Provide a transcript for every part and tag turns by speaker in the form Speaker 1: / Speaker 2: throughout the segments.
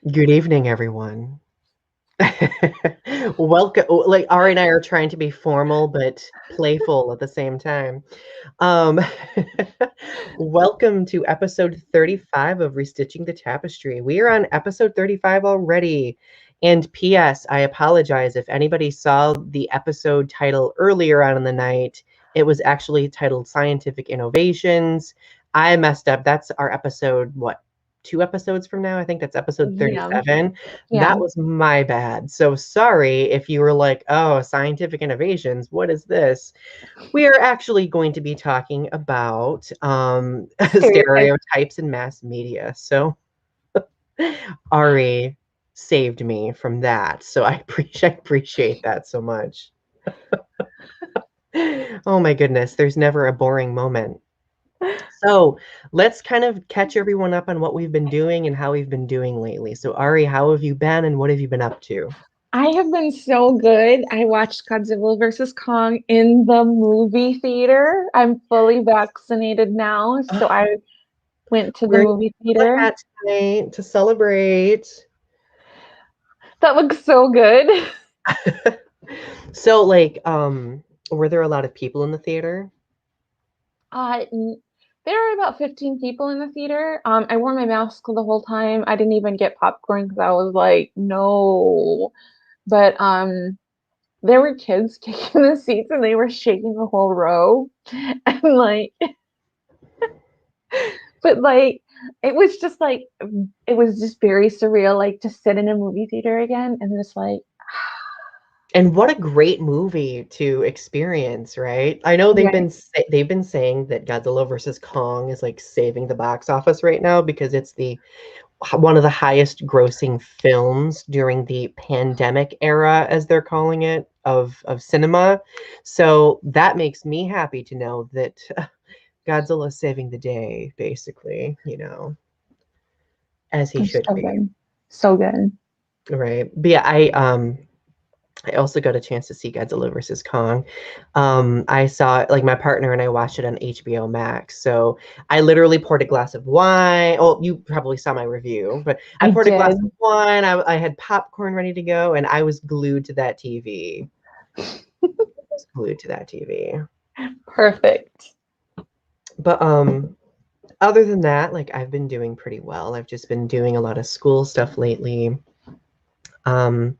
Speaker 1: Good evening, everyone. Welcome. Like Ari and I are trying to be formal but playful at the same time. Um, welcome to episode 35 of Restitching the Tapestry. We are on episode 35 already. And P.S., I apologize if anybody saw the episode title earlier on in the night. It was actually titled Scientific Innovations. I messed up. That's our episode, what, 2 episodes from now? I think that's episode
Speaker 2: Yeah,
Speaker 1: 37.
Speaker 2: yeah.
Speaker 1: That was my bad. So sorry if you were like, oh, scientific innovations, what is this? We are actually going to be talking about
Speaker 2: Stereotype.
Speaker 1: stereotypes in mass media. So Ari saved me from that. So I appreciate that so much. Oh my goodness, there's never a boring moment. So let's kind of catch everyone up on what we've been doing and how we've been doing lately. So Ari, how have you been and what have you been up to?
Speaker 2: I have been so good. I watched Godzilla versus Kong in the movie theater. I'm fully vaccinated now, so
Speaker 1: Oh,
Speaker 2: I went to the
Speaker 1: we're
Speaker 2: movie
Speaker 1: doing
Speaker 2: theater.
Speaker 1: that tonight to celebrate.
Speaker 2: That looks so good.
Speaker 1: So like, were there a lot of people in the theater?
Speaker 2: There are about 15 people in the theater. I wore my mask the whole time. I didn't even get popcorn because I was like, no. But there were kids kicking the seats and they were shaking the whole row. And like but like it was just like it was just very surreal, like to sit in a movie theater again and just like
Speaker 1: And what a great movie to experience, right? I know
Speaker 2: right.
Speaker 1: they've been saying that Godzilla versus Kong is like saving the box office right now because it's the one of the highest grossing films during the pandemic era, as they're calling it, of cinema. So that makes me happy to know that Godzilla's saving the day, basically, as he
Speaker 2: It's
Speaker 1: should
Speaker 2: so
Speaker 1: be,
Speaker 2: good. So good.
Speaker 1: right? But yeah, I also got a chance to see Godzilla versus Kong. I saw like my partner and I watched it on HBO Max. So I literally poured a glass of wine. Oh, you probably saw my review, but I
Speaker 2: I
Speaker 1: poured a glass
Speaker 2: did.
Speaker 1: of wine. I had popcorn ready to go, and I was glued to that TV. Glued to that TV.
Speaker 2: Perfect.
Speaker 1: But other than that, like I've been doing pretty well. I've just been doing a lot of school stuff lately. Um,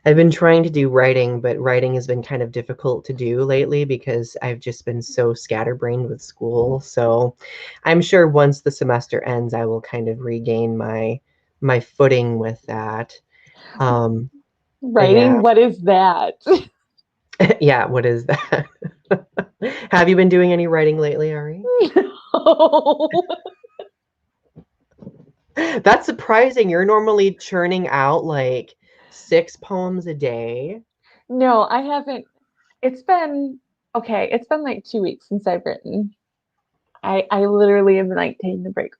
Speaker 1: I've been trying to do writing, but writing has been kind of difficult to do lately because I've just been so scatterbrained with school. So I'm sure once the semester ends, I will kind of regain my footing with that. Um, but yeah,
Speaker 2: Writing, what is that?
Speaker 1: yeah. What is that? Have you been doing any writing lately, Ari?
Speaker 2: No.
Speaker 1: That's surprising. You're normally churning out like 6 poems a day.
Speaker 2: No, I haven't. It's been okay, it's been like 2 weeks since I've written. I literally have been like taking a break.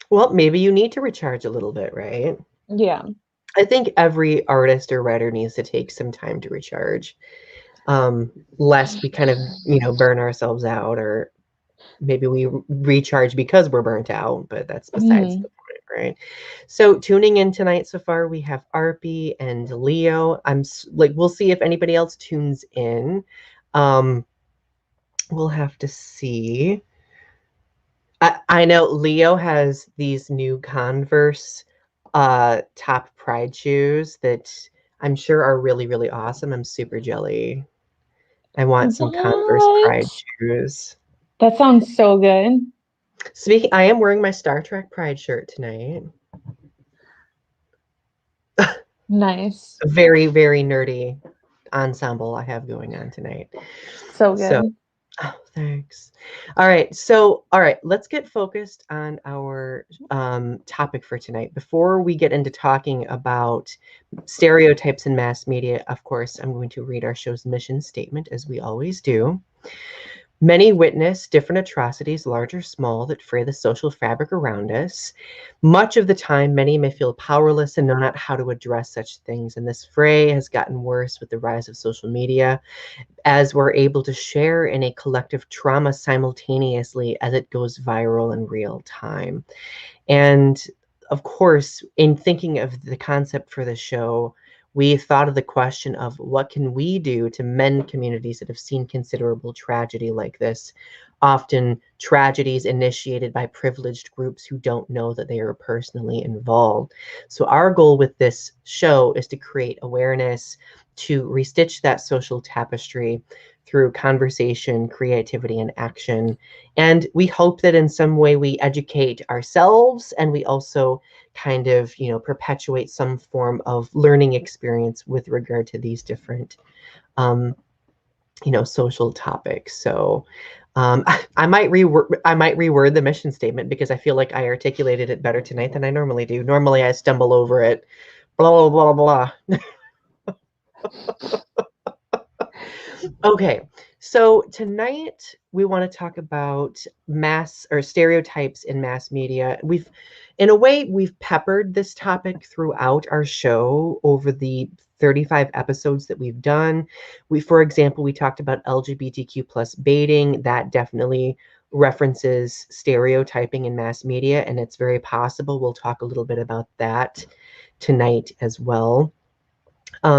Speaker 1: Well, maybe you need to recharge a little bit, right?
Speaker 2: Yeah.
Speaker 1: I think every artist or writer needs to take some time to recharge, lest we kind of, burn ourselves out, or maybe we recharge because we're burnt out, but that's besides
Speaker 2: Mhm.
Speaker 1: the point, right? So tuning in tonight so far, we have Arpy and Leo. Like, we'll see if anybody else tunes in. Um, we'll have to see. I know Leo has these new Converse top pride shoes that I'm sure are really, really awesome. I'm super jelly. I want some Converse pride
Speaker 2: What?
Speaker 1: shoes.
Speaker 2: That sounds so good.
Speaker 1: Speaking, I am wearing my Star Trek pride shirt tonight.
Speaker 2: Nice.
Speaker 1: A very, very nerdy ensemble I have going on tonight.
Speaker 2: So
Speaker 1: So,
Speaker 2: good.
Speaker 1: oh, thanks. All right, let's get focused on our topic for tonight. Before we get into talking about stereotypes in mass media, of course, I'm going to read our show's mission statement as we always do. Many witness different atrocities, large or small, that fray the social fabric around us. Much of the time, many may feel powerless and know not how to address such things. And this fray has gotten worse with the rise of social media, as we're able to share in a collective trauma simultaneously as it goes viral in real time. And of course, in thinking of the concept for the show, we thought of the question of what can we do to mend communities that have seen considerable tragedy like this, often tragedies initiated by privileged groups who don't know that they are personally involved. So our goal with this show is to create awareness, to restitch that social tapestry through conversation, creativity, and action. And we hope that in some way we educate ourselves, and we also kind of, perpetuate some form of learning experience with regard to these different, social topics. So I might reword the mission statement because I feel like I articulated it better tonight than I normally do. Normally I stumble over it, blah, blah, blah, blah. Okay, so tonight we want to talk about mass or stereotypes in mass media. In a way, we've peppered this topic throughout our show over the 35 episodes that we've done. For example, we talked about LGBTQ plus baiting. That definitely references stereotyping in mass media, and it's very possible we'll talk a little bit about that tonight as well.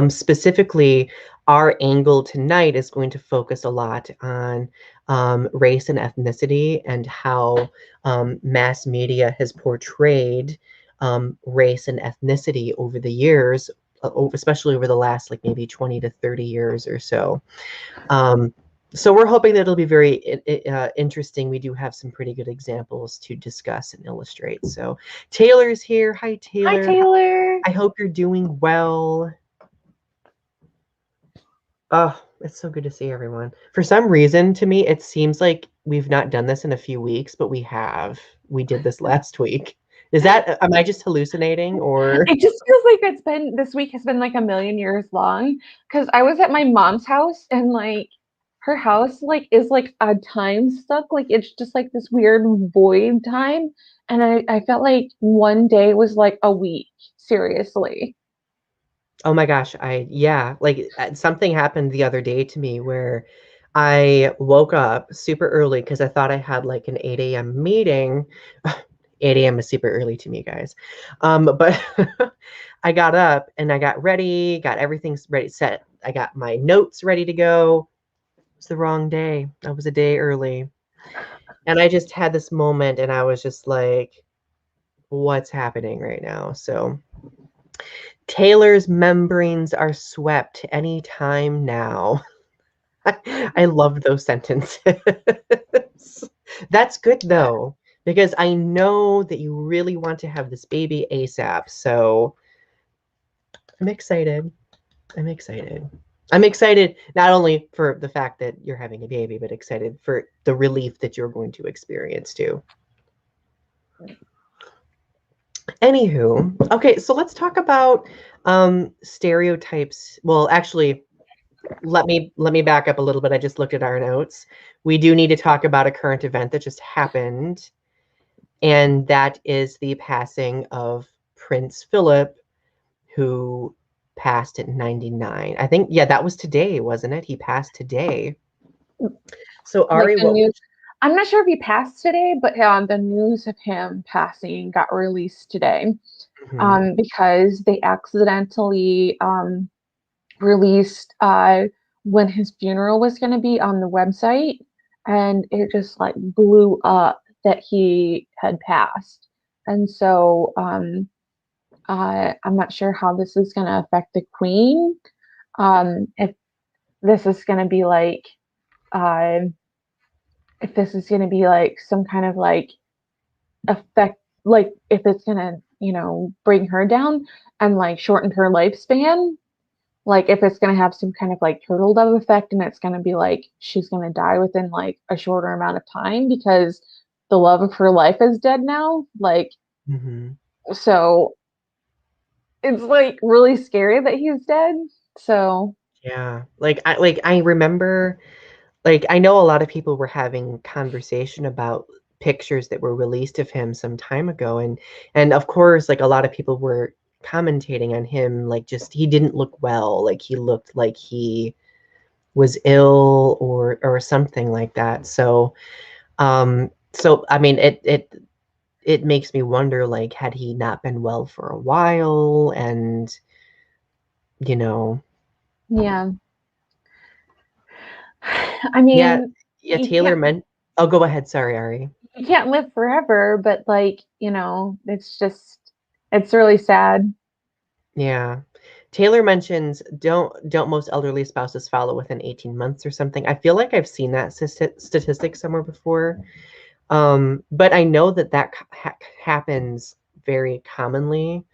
Speaker 1: Specifically, our angle tonight is going to focus a lot on race and ethnicity and how mass media has portrayed race and ethnicity over the years, especially over the last like maybe 20 to 30 years or so. So we're hoping that it'll be very interesting. We do have some pretty good examples to discuss and illustrate. So Taylor's here. Hi, Taylor.
Speaker 2: Hi, Taylor.
Speaker 1: I hope you're doing well. Oh, it's so good to see everyone. For some reason, to me, it seems like we've not done this in a few weeks, but we have. We did this last week. Am I just hallucinating, or?
Speaker 2: It just feels like this week has been like a million years long, because I was at my mom's house and like her house like is like a time stuck, like it's just like this weird void time. And I felt like one day was like a week, seriously.
Speaker 1: Oh my gosh, like something happened the other day to me where I woke up super early because I thought I had like an 8 a.m. meeting. 8 a.m. is super early to me, guys. But I got up and I got ready, got everything ready, set. I got my notes ready to go. It was the wrong day. I was a day early. And I just had this moment and I was just like, what's happening right now? So Taylor's membranes are swept anytime now. I love those sentences. That's good though, because I know that you really want to have this baby ASAP. So I'm excited. I'm excited. I'm excited not only for the fact that you're having a baby, but excited for the relief that you're going to experience too. Anywho, okay, so let's talk about stereotypes. Well, actually, let me back up a little bit. I just looked at our notes. We do need to talk about a current event that just happened, and that is the passing of Prince Philip, who passed at 99. I think, yeah, that was today, wasn't it? He passed today. So Ari,
Speaker 2: I'm not sure if he passed today, but the news of him passing got released today. Mm-hmm. Because they accidentally released when his funeral was going to be on the website, and it just like blew up that he had passed. And so I'm not sure how this is going to affect the Queen. If this is going to be like if this is going to be like some kind of like effect, like if it's going to, bring her down and like shorten her lifespan, like if it's going to have some kind of like turtle dove effect and it's going to be like she's going to die within like a shorter amount of time because the love of her life is dead now. Like, So it's like really scary that he's dead. So
Speaker 1: yeah, I remember, like, I know a lot of people were having conversation about pictures that were released of him some time ago, and of course, like, a lot of people were commentating on him, like, just he didn't look well, like he looked like he was ill or something like that. So I mean, it makes me wonder, like, had he not been well for a while, and
Speaker 2: Yeah. I mean,
Speaker 1: yeah,
Speaker 2: you
Speaker 1: Taylor
Speaker 2: can't
Speaker 1: meant. Oh, go ahead. Sorry, Ari.
Speaker 2: you can't live forever, but like, it's really sad.
Speaker 1: Yeah. Taylor mentions, don't most elderly spouses follow within 18 months or something? I feel like I've seen that statistic somewhere before. But I know that happens very commonly.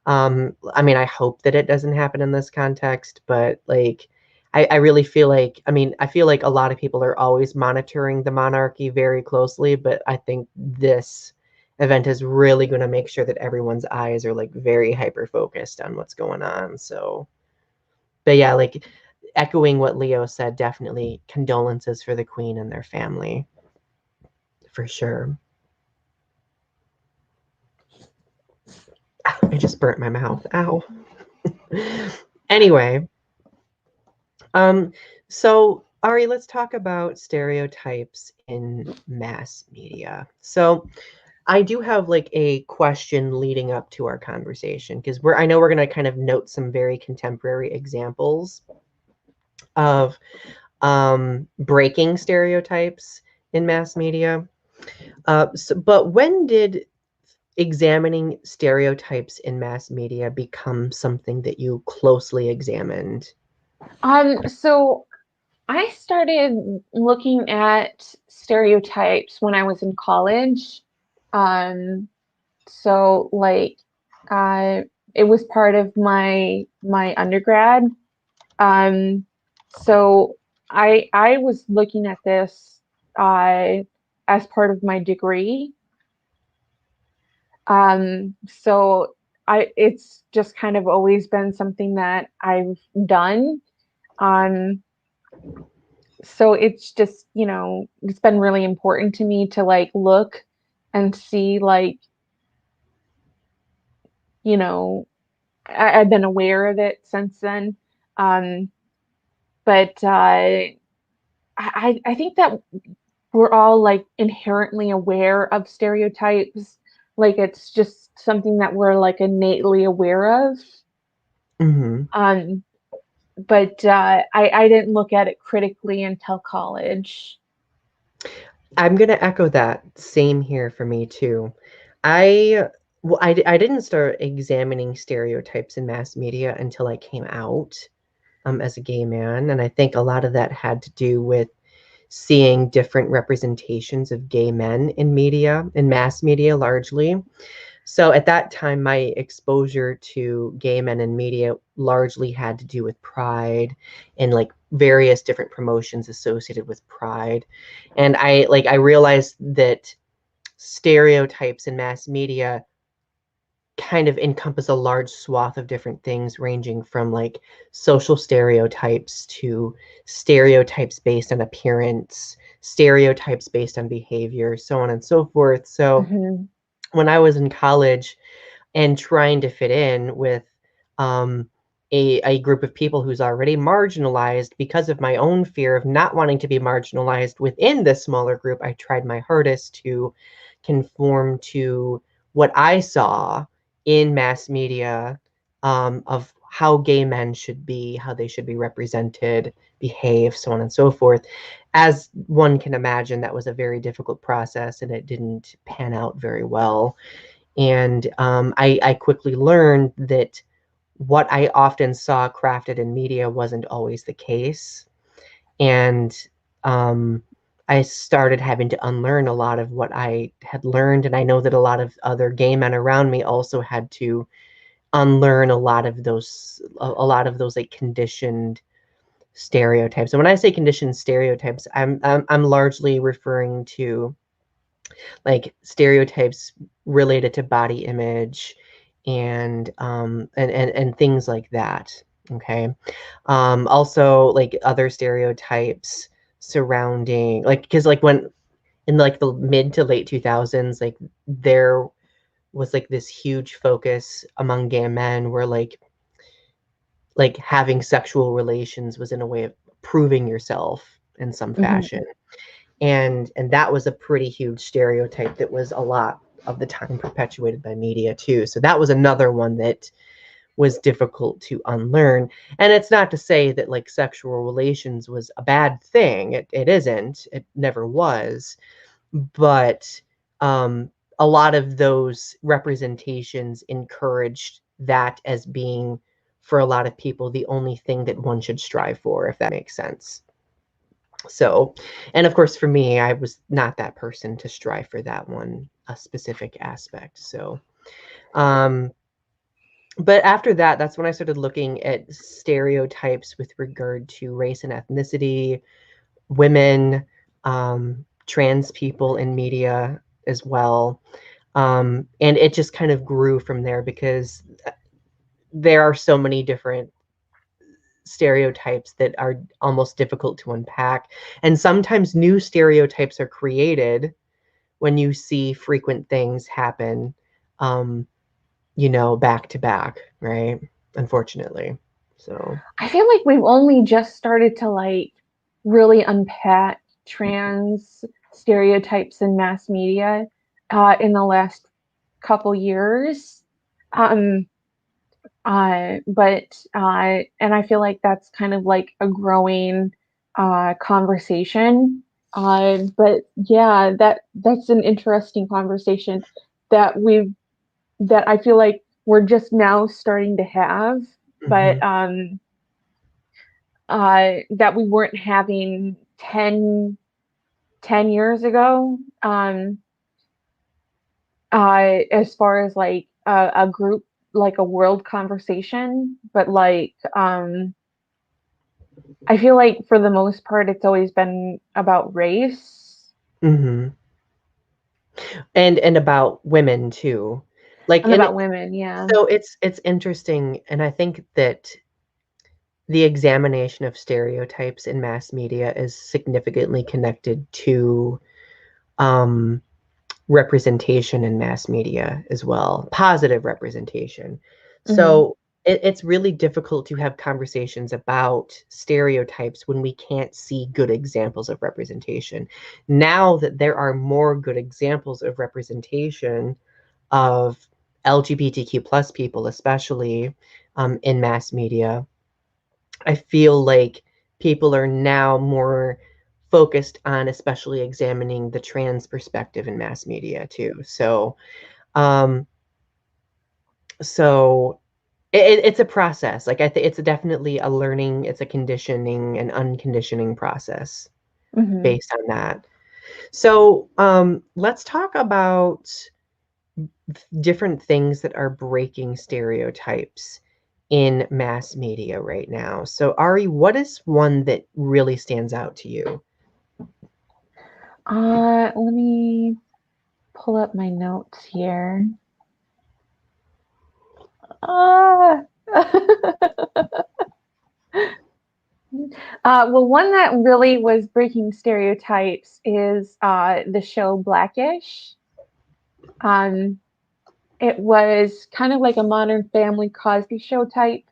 Speaker 1: I mean, I hope that it doesn't happen in this context, but like, I really feel like, I feel like a lot of people are always monitoring the monarchy very closely, but I think this event is really going to make sure that everyone's eyes are like very hyper focused on what's going on. So, but yeah, like echoing what Leo said, definitely condolences for the Queen and their family, for sure. I just burnt my mouth. Ow. Anyway, so Ari, let's talk about stereotypes in mass media. So I do have like a question leading up to our conversation, because I know we're going to kind of note some very contemporary examples of breaking stereotypes in mass media. But when did examining stereotypes in mass media become something that you closely examined?
Speaker 2: So I started looking at stereotypes when I was in college. Um, so like, uh, it was part of my undergrad. Um, so I was looking at this as part of my degree. So it's just kind of always been something that I've done. Um, so it's just, it's been really important to me to like look and see like, you know, I've been aware of it since then. Um, but I think that we're all like inherently aware of stereotypes. Like it's just something that we're like innately aware of.
Speaker 1: Mm-hmm.
Speaker 2: Um, but I didn't look at it critically until college.
Speaker 1: I'm going to echo that. Same here for me too. I I didn't start examining stereotypes in mass media until I came out as a gay man, and I think a lot of that had to do with seeing different representations of gay men in media, in mass media largely. So at that time, my exposure to gay men in media largely had to do with Pride and like various different promotions associated with Pride. And I realized that stereotypes in mass media kind of encompass a large swath of different things, ranging from like social stereotypes to stereotypes based on appearance, stereotypes based on behavior, so on and so forth. So
Speaker 2: Mhm.
Speaker 1: when I was in college and trying to fit in with um, a group of people who's already marginalized because of my own fear of not wanting to be marginalized within this smaller group, I tried my hardest to conform to what I saw in mass media of how gay men should be, how they should be represented, behave, so on and so forth. As one can imagine, that was a very difficult process and it didn't pan out very well. And I quickly learned that what I often saw crafted in media wasn't always the case. And I started having to unlearn a lot of what I had learned. And I know that a lot of other gay men around me also had to unlearn a lot of those like conditioned stereotypes. And when I say conditioned stereotypes, I'm largely referring to like stereotypes related to body image and things like that. Okay. Also like other stereotypes surrounding, like, because like when in like the mid to late 2000s, like there was like this huge focus among gay men where like having sexual relations was in a way of proving yourself in some
Speaker 2: Mhm.
Speaker 1: fashion. And that was a pretty huge stereotype that was a lot of the time perpetuated by media too. So that was another one that was difficult to unlearn. And it's not to say that like sexual relations was a bad thing. It isn't. It never was. But a lot of those representations encouraged that as being, for a lot of people, the only thing that one should strive for, if that makes sense. So, and of course, for me, I was not that person to strive for that one, a specific aspect. So, but after that, that's when I started looking at stereotypes with regard to race and ethnicity, women, trans people in media as well. And it just kind of grew from there because there are so many different stereotypes that are almost difficult to unpack. And sometimes new stereotypes are created when you see frequent things happen, back to back, right? Unfortunately. So
Speaker 2: I feel like we've only just started to like really unpack trans stereotypes in mass media in the last couple years. And I feel like that's kind of like a growing conversation. But yeah, that's an interesting conversation that that I feel like we're just now starting to have, but that we weren't having 10 years ago. As far as like a group, like a world conversation, but like I feel like for the most part it's always been about race.
Speaker 1: and about women too, like,
Speaker 2: And about women, yeah.
Speaker 1: so it's interesting, and I think that the examination of stereotypes in mass media is significantly connected to representation in mass media as well, positive representation. So it's really difficult to have conversations about stereotypes when we can't see good examples of representation. Now that there are more good examples of representation of LGBTQ plus people, especially in mass media, I feel like people are now more focused on especially examining the trans perspective in mass media too. So, um, so it's a process. Like I think it's definitely a learning, it's a conditioning and unconditioning process based on that. So, let's talk about different things that are breaking stereotypes in mass media right now. So, Ari, what is one that really stands out to you?
Speaker 2: Let me pull up my notes here. Well, one that really was breaking stereotypes is the show Blackish. It was kind of like a Modern Family Cosby Show type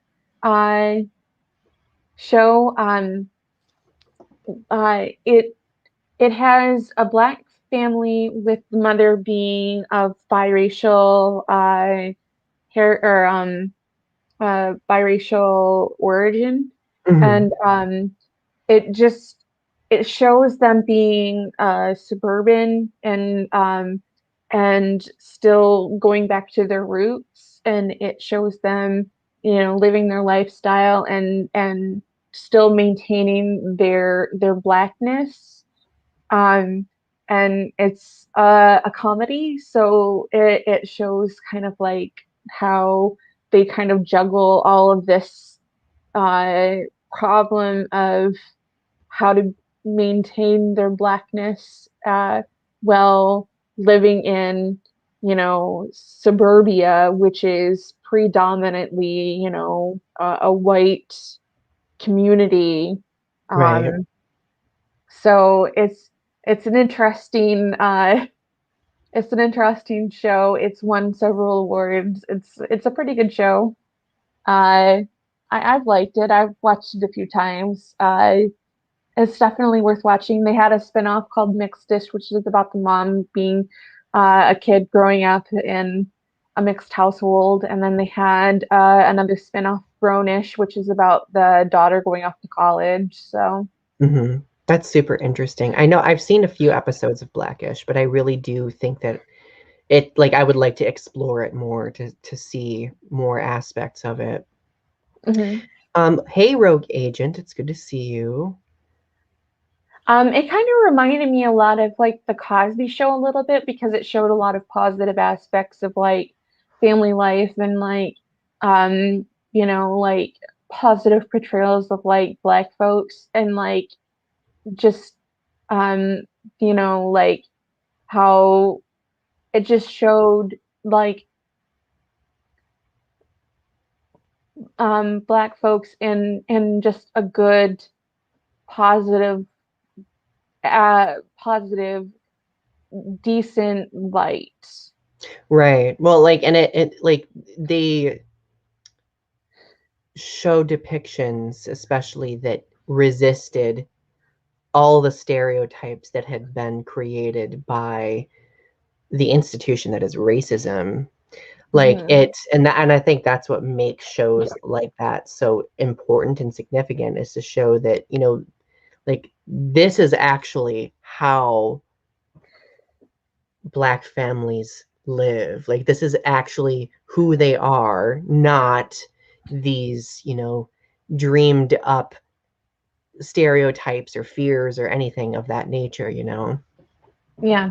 Speaker 2: show. It has a Black family with the mother being of biracial biracial origin, and it shows them being suburban and still going back to their roots, and it shows them living their lifestyle and still maintaining their Blackness. And it's a comedy, so it shows kind of like how they kind of juggle all of this problem of how to maintain their Blackness while living in, suburbia, which is predominantly, a white community.
Speaker 1: Right.
Speaker 2: So it's an interesting show. It's won several awards. It's a pretty good show. I've liked it. I've watched it a few times. It's definitely worth watching. They had a spinoff called Mixed Dish, which is about the mom being a kid growing up in a mixed household, and then they had another spin-off, Grownish, which is about the daughter going off to college. So
Speaker 1: That's super interesting. I know I've seen a few episodes of Blackish, but I really do think that I would like to explore it more to see more aspects of it. Hey, Rogue Agent, it's good to see you.
Speaker 2: It kind of reminded me a lot of like the Cosby Show a little bit, because it showed a lot of positive aspects of like family life and like like positive portrayals of like Black folks, and like just um like how it just showed like Black folks in just a good positive positive decent light.
Speaker 1: Right. Well, like, and it like they show depictions, especially that resisted all the stereotypes that had been created by the institution that is racism. Like and I think that's what makes shows like that so important and significant, is to show that, like, this is actually how Black families live. Like, this is actually who they are, not these, dreamed up stereotypes or fears or anything of that nature,
Speaker 2: Yeah.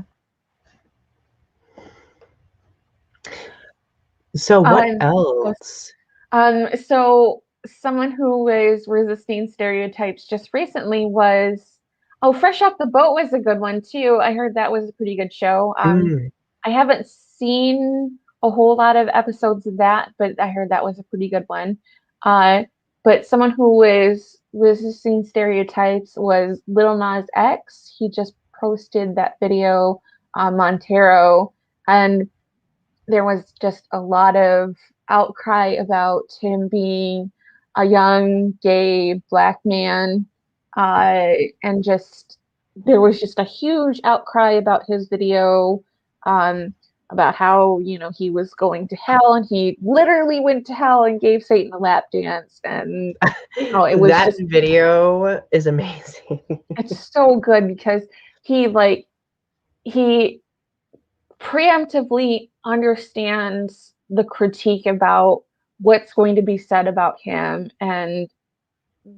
Speaker 1: So what else?
Speaker 2: So someone who was resisting stereotypes just recently was, Fresh Off the Boat was a good one too. I heard that was a pretty good show. I haven't seen a whole lot of episodes of that, but I heard that was a pretty good one. But someone who was resisting stereotypes was Little Nas X. He just posted that video on Montero, and there was just a lot of outcry about him being a young gay Black man, and just there was just a huge outcry about his video, about how he was going to hell, and he literally went to hell and gave Satan a lap dance, and it was
Speaker 1: that video is amazing.
Speaker 2: It's so good, because he preemptively understands the critique about what's going to be said about him, and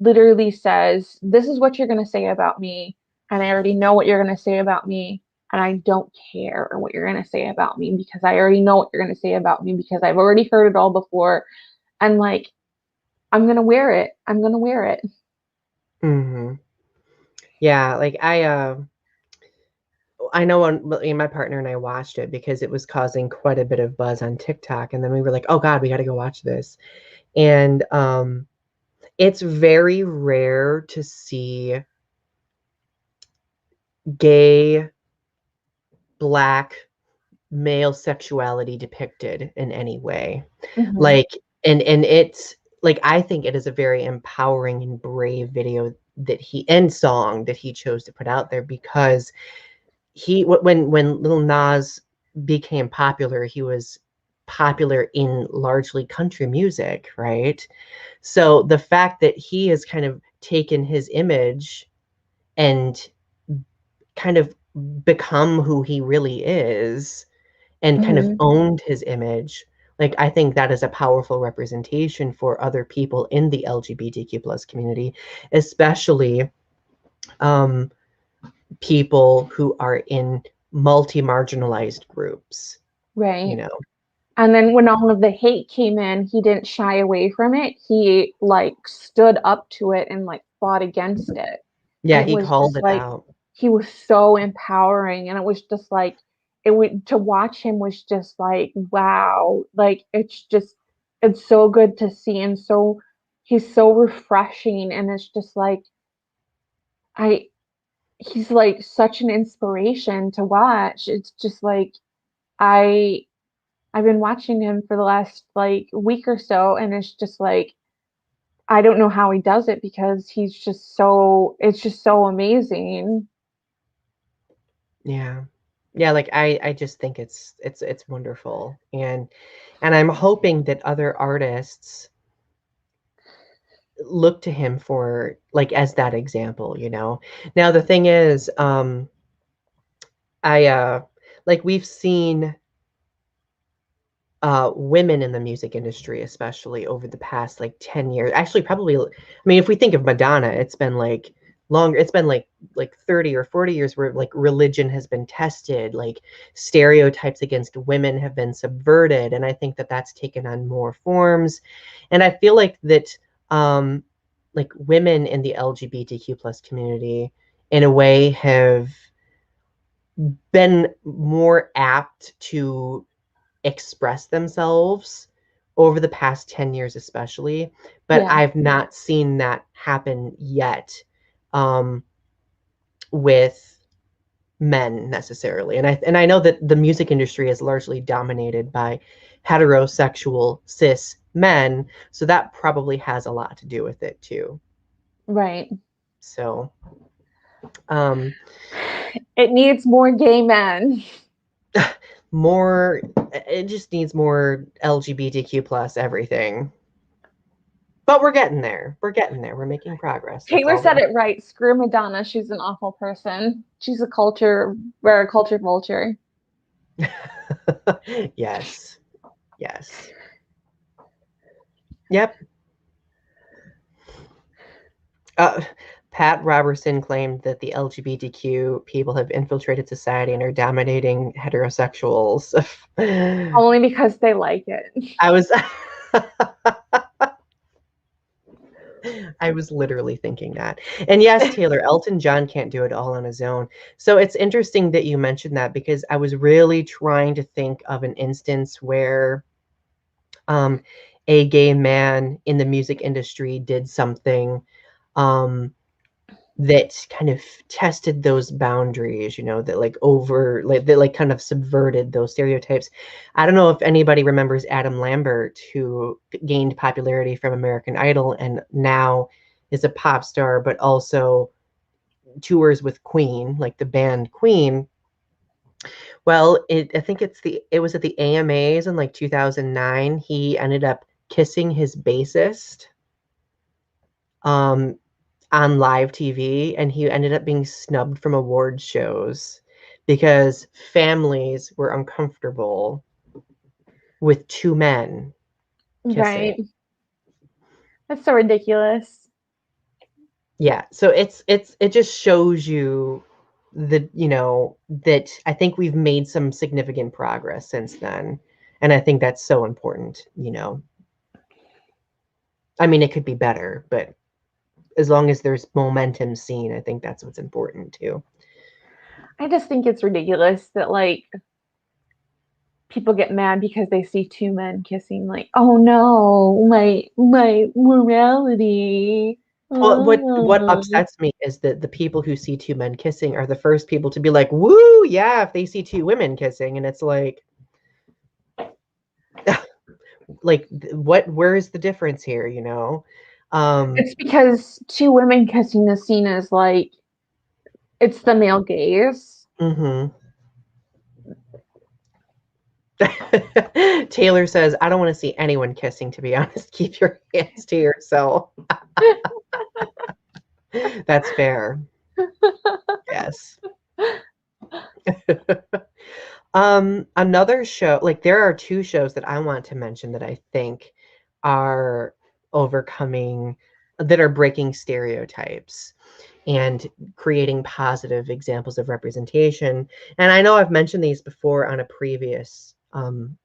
Speaker 2: literally says, this is what you're going to say about me, and I already know what you're going to say about me, and I don't care what you're going to say about me, because I already know what you're going to say about me, because I've already heard it all before, and like, I'm going to wear it. I'm going to wear it.
Speaker 1: Yeah, like I know when my partner and I watched it, because it was causing quite a bit of buzz on TikTok, and then we were like, oh God, we got to go watch this. And it's very rare to see gay Black male sexuality depicted in any way. Like, and it's like, I think it is a very empowering and brave video and song that he chose to put out there, because when Lil Nas became popular, he was popular in largely country music, right? So the fact that he has kind of taken his image and kind of become who he really is, and kind of owned his image, like, I think that is a powerful representation for other people in the LGBTQ plus community, especially people who are in multi-marginalized groups.
Speaker 2: Right. And then when all of the hate came in, he didn't shy away from it. He like stood up to it and like fought against it.
Speaker 1: Yeah,
Speaker 2: And
Speaker 1: he called it out.
Speaker 2: He was so empowering, and it was just like to watch him was just like, wow. Like, it's so good to see, and so he's so refreshing, and it's just like he's like such an inspiration to watch. It's just like I've been watching him for the last like week or so, and it's just like I don't know how he does it, because it's just so amazing.
Speaker 1: Yeah. Yeah, like I just think it's wonderful. And I'm hoping that other artists look to him for like as that example, you know. Now the thing is, I like we've seen women in the music industry, especially over the past like 10 years. Actually, probably, I mean, if we think of Madonna, it's been like longer, it's been like 30 or 40 years where like religion has been tested, like stereotypes against women have been subverted. And I think that that's taken on more forms. And I feel like women in the LGBTQ plus community in a way have been more apt to express themselves over the past 10 years especially, but
Speaker 2: Yeah.
Speaker 1: I've not seen that happen yet with men necessarily. And I know that the music industry is largely dominated by heterosexual cis men, so that probably has a lot to do with it too.
Speaker 2: Right.
Speaker 1: So um
Speaker 2: It needs more gay men.
Speaker 1: more, it just needs more LGBTQ plus everything. But we're getting there. We're getting there. We're making progress. That's
Speaker 2: Taylor
Speaker 1: all
Speaker 2: said
Speaker 1: that.
Speaker 2: it right. Screw Madonna. She's an awful person. She's a culture, we're a culture vulture.
Speaker 1: Yes. Yes. Yep. Uh, Pat Robertson claimed that the LGBTQ people have infiltrated society and are dominating heterosexuals.
Speaker 2: Only because they like it.
Speaker 1: I was I was literally thinking that. And yes, Taylor, Elton John can't do it all on his own. So it's interesting that you mentioned that because I was really trying to think of an instance where um, a gay man in the music industry did something um, that kind of tested those boundaries, you know, that like over, like that like kind of subverted those stereotypes. I don't know if anybody remembers Adam Lambert, who gained popularity from American Idol and now is a pop star, but also tours with Queen, like the band Queen. Well, I think it was at the AMAs in like 2009. He ended up kissing his bassist um, on live TV, and he ended up being snubbed from award shows because families were uncomfortable with two men kissing.
Speaker 2: Right. That's so ridiculous.
Speaker 1: Yeah, so it just shows you the, you know, that I think we've made some significant progress since then. And I think that's so important, you know. I mean, it could be better, but as long as there's momentum seen, I think that's what's important too.
Speaker 2: I just think it's ridiculous that like people get mad because they see two men kissing. Like, oh no, my morality.
Speaker 1: Well, what
Speaker 2: Oh.
Speaker 1: upsets me is that the people who see two men kissing are the first people to be like, "Woo, yeah!" If they see two women kissing, and it's like, like what? Where's the difference here? You know?
Speaker 2: It's because two women kissing is seen as like it's the male gaze.
Speaker 1: Mm-hmm. Taylor says, "I don't want to see anyone kissing. To be honest, keep your hands to yourself." That's fair. Yes. Another show, like there are two shows that I want to mention that I think are overcoming, that are breaking stereotypes and creating positive examples of representation. And I know I've mentioned these before on a previous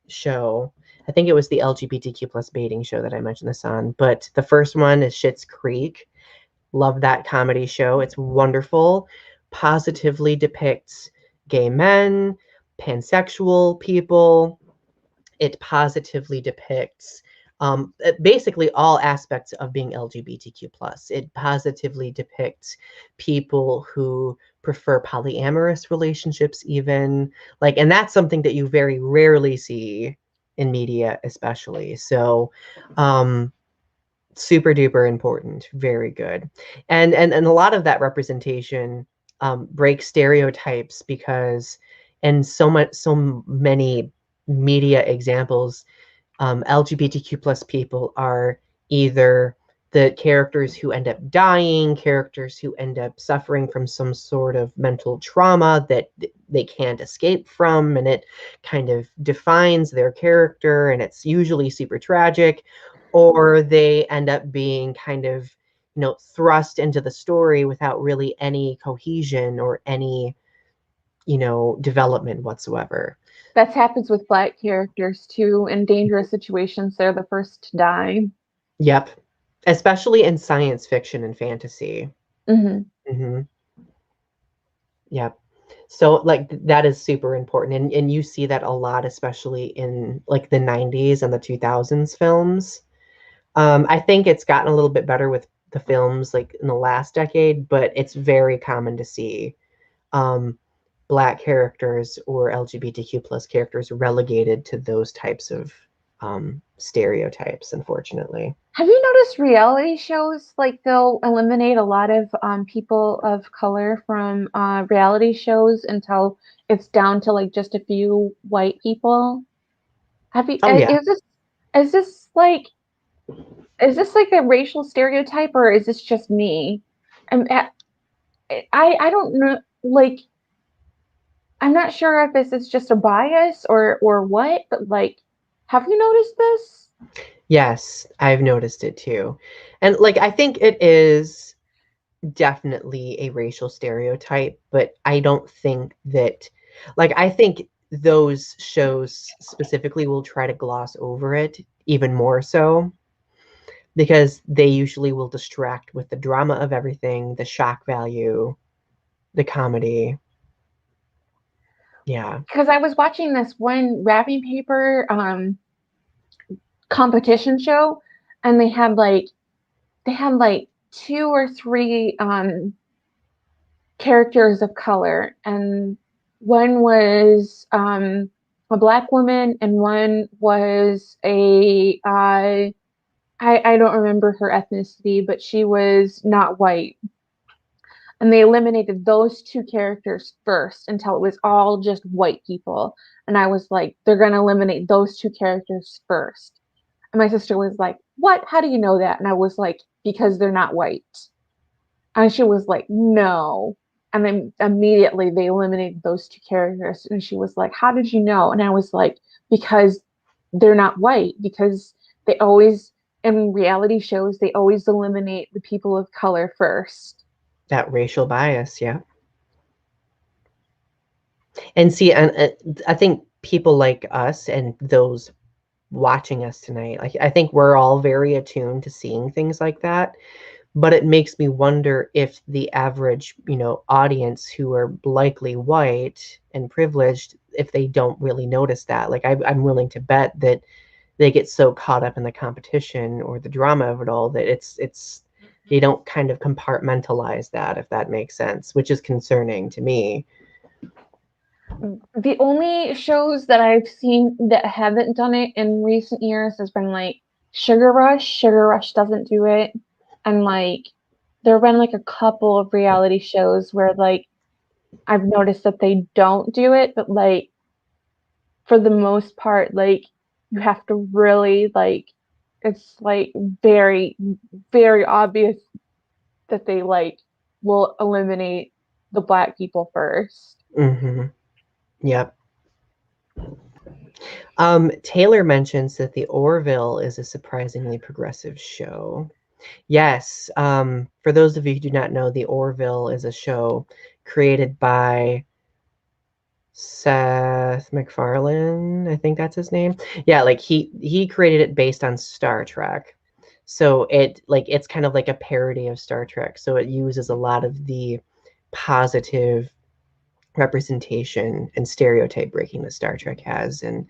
Speaker 1: show. I think it was the LGBTQ plus baiting show that I mentioned this on, but the first one is Schitt's Creek. Love that comedy show. It's wonderful. Positively depicts gay men, pansexual people. It positively depicts basically all aspects of being LGBTQ plus. It positively depicts people who prefer polyamorous relationships, even like, and that's something that you very rarely see in media, especially. So, super duper important, very good. And a lot of that representation breaks stereotypes because and so many media examples, LGBTQ plus people are either the characters who end up dying, characters who end up suffering from some sort of mental trauma that they can't escape from, and it kind of defines their character, and it's usually super tragic, or they end up being kind of, thrust into the story without really any cohesion or any, development whatsoever.
Speaker 2: That happens with Black characters too. In dangerous situations, they're the first to die.
Speaker 1: Yep. Especially in science fiction and fantasy.
Speaker 2: Mm-hmm.
Speaker 1: Mm-hmm. Yep. So like that is super important. And you see that a lot, especially in like the 90s and the 2000s films. I think it's gotten a little bit better with the films like in the last decade, but it's very common to see Black characters or LGBTQ plus characters relegated to those types of stereotypes, unfortunately.
Speaker 2: Have you noticed reality shows, like they'll eliminate a lot of people of color from reality shows until it's down to like just a few white people? Have you,
Speaker 1: Oh yeah.
Speaker 2: is this like, is this like a racial stereotype, or is this just me? And I don't know, like, I'm not sure if this is just a bias or what, but like, have you noticed this?
Speaker 1: Yes, I've noticed it too. And like I think it is definitely a racial stereotype, but I don't think that, like, I think those shows specifically will try to gloss over it even more so because they usually will distract with the drama of everything, the shock value, the comedy. Yeah.
Speaker 2: Because I was watching this one wrapping paper competition show, and they had like two or three characters of color, and one was a Black woman, and one was a I don't remember her ethnicity, but she was not white. And they eliminated those two characters first until it was all just white people. And I was like, they're going to eliminate those two characters first. And my sister was like, what? How do you know that? And I was like, because they're not white. And she was like, no. And then immediately they eliminated those two characters. And she was like, how did you know? And I was like, because they're not white. Because they always, in reality shows, they always eliminate the people of color first.
Speaker 1: That racial bias, yeah. And see, and I think people like us and those watching us tonight, like I think we're all very attuned to seeing things like that. But it makes me wonder if the average, audience who are likely white and privileged, if they don't really notice that. Like I'm willing to bet that they get so caught up in the competition or the drama of it all that it's they don't kind of compartmentalize that, if that makes sense, which is concerning to me.
Speaker 2: The only shows that I've seen that haven't done it in recent years has been like Sugar Rush. Sugar Rush doesn't do it. And like there have been like a couple of reality shows where like I've noticed that they don't do it, but like for the most part, like you have to really like it's like very, very obvious that they like will eliminate the Black people first.
Speaker 1: Mm-hmm. Yep. Taylor mentions that the Orville is a surprisingly progressive show. Yes. For those of you who do not know, the Orville is a show created by Seth MacFarlane, I think that's his name. Yeah, like he created it based on Star Trek. So it's kind of like a parody of Star Trek. So it uses a lot of the positive representation and stereotype breaking that Star Trek has. And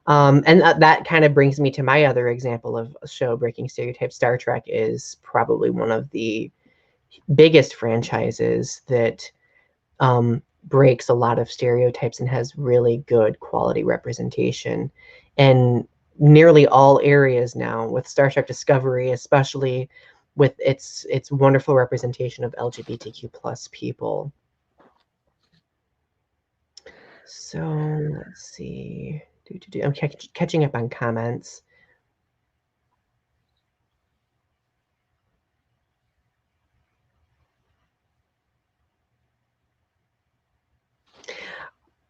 Speaker 1: that kind of brings me to my other example of a show breaking stereotypes. Star Trek is probably one of the biggest franchises that breaks a lot of stereotypes and has really good quality representation in nearly all areas now, with Star Trek Discovery, especially with its wonderful representation of LGBTQ plus people. So let's see. I'm catching up on comments.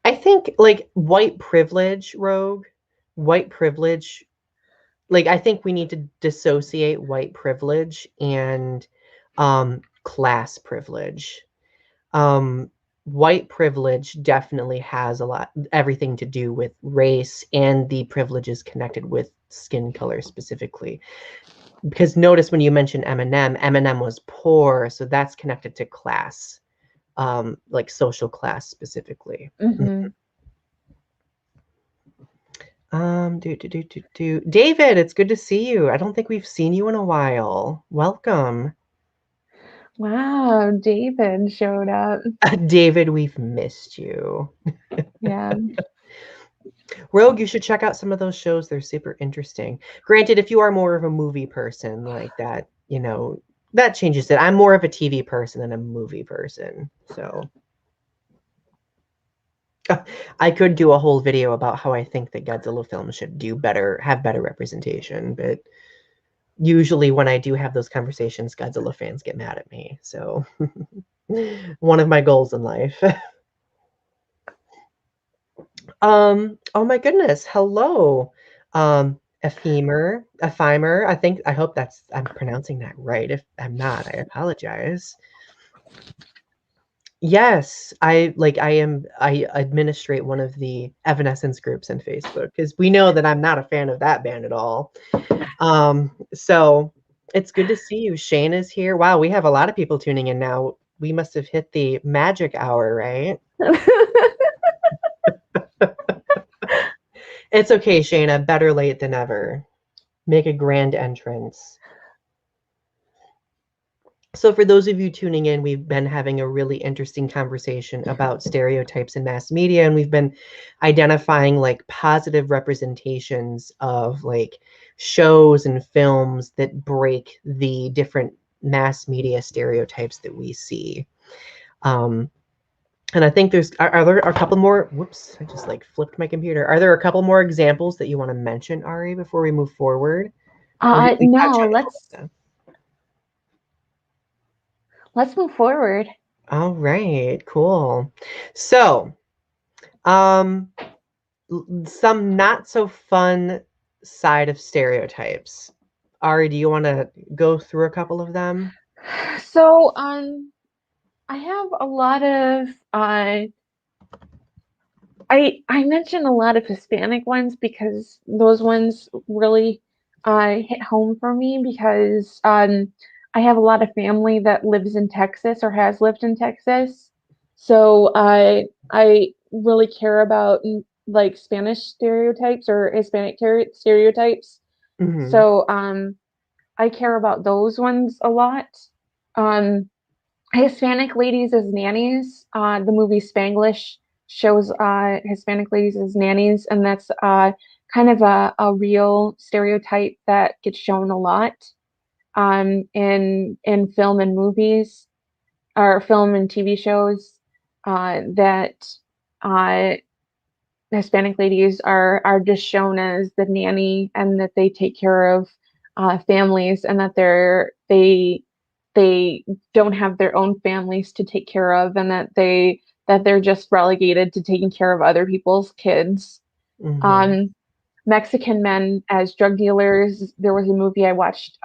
Speaker 1: I think like white privilege, Rogue, white privilege, like I think we need to dissociate white privilege and class privilege. White privilege definitely has everything to do with race and the privileges connected with skin color specifically. Because notice when you mentioned Eminem was poor, so that's connected to class, like social class specifically.
Speaker 2: Mm-hmm.
Speaker 1: David, it's good to see you. I don't think we've seen you in a while. Welcome.
Speaker 2: Wow, David showed up.
Speaker 1: David, we've missed you.
Speaker 2: Yeah.
Speaker 1: Rogue, you should check out some of those shows. They're super interesting. Granted, if you are more of a movie person like that, that changes it. I'm more of a TV person than a movie person. So I could do a whole video about how I think that Godzilla films should have better representation, but usually when I do have those conversations, Godzilla fans get mad at me. So one of my goals in life. Oh my goodness. Hello. Ephemer. I hope I'm pronouncing that right. If I'm not, I apologize. Yes, I administrate one of the Evanescence groups on Facebook because we know that I'm not a fan of that band at all. So it's good to see you. Shane is here. Wow, we have a lot of people tuning in now. We must have hit the magic hour, right? It's okay, Shayna. Better late than never. Make a grand entrance. So for those of you tuning in, we've been having a really interesting conversation about stereotypes in mass media, and we've been identifying like positive representations of like shows and films that break the different mass media stereotypes that we see. And I think are there a couple more, whoops, I just like flipped my computer. Are there a couple more examples that you want to mention, Ari, before we move forward?
Speaker 2: No, let's move forward.
Speaker 1: All right, cool. So, some not so fun side of stereotypes. Ari, do you want to go through a couple of them?
Speaker 2: So, I have a lot of I mentioned a lot of Hispanic ones because those ones really hit home for me because I have a lot of family that lives in Texas or has lived in Texas. So I really care about like Spanish stereotypes or Hispanic stereotypes.
Speaker 1: Mm-hmm.
Speaker 2: So I care about those ones a lot. Hispanic ladies as nannies. The movie Spanglish shows Hispanic ladies as nannies, and that's kind of a real stereotype that gets shown a lot in film and movies or film and TV shows that Hispanic ladies are just shown as the nanny and that they take care of families and that they don't have their own families to take care of and that they're just relegated to taking care of other people's kids.
Speaker 1: Mm-hmm.
Speaker 2: Mexican men as drug dealers. There was a movie I watched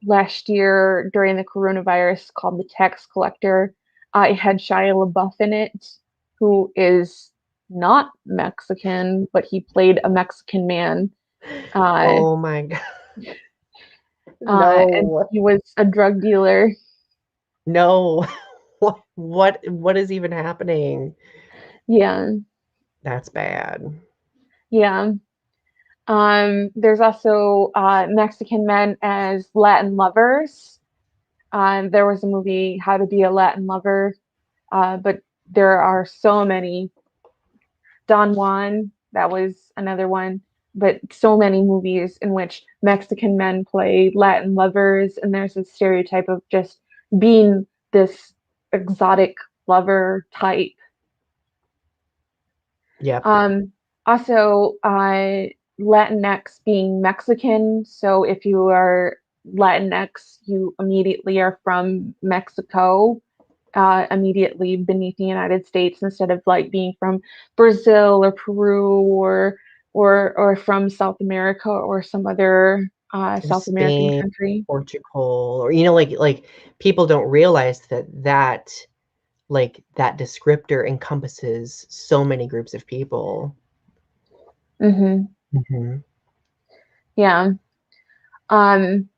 Speaker 2: last year during the coronavirus called The Tax Collector. It had Shia LaBeouf in it, who is not Mexican, but he played a Mexican man.
Speaker 1: Oh my God.
Speaker 2: And
Speaker 1: No.
Speaker 2: he was a drug dealer.
Speaker 1: No. What is even happening?
Speaker 2: Yeah.
Speaker 1: That's bad.
Speaker 2: Yeah. There's also Mexican men as Latin lovers. There was a movie, How to Be a Latin Lover, but there are so many. Don Juan, that was another one, but so many movies in which Mexican men play Latin lovers, and there's a stereotype of just being this exotic lover type.
Speaker 1: Yep.
Speaker 2: Also, Latinx being Mexican. So if you are Latinx, you immediately are from Mexico, immediately beneath the United States, instead of like being from Brazil or Peru or from South America or some other South American
Speaker 1: Spain,
Speaker 2: country.
Speaker 1: Portugal, or like people don't realize that like that descriptor encompasses so many groups of people.
Speaker 2: Mm-hmm.
Speaker 1: Mm-hmm.
Speaker 2: Yeah. Um,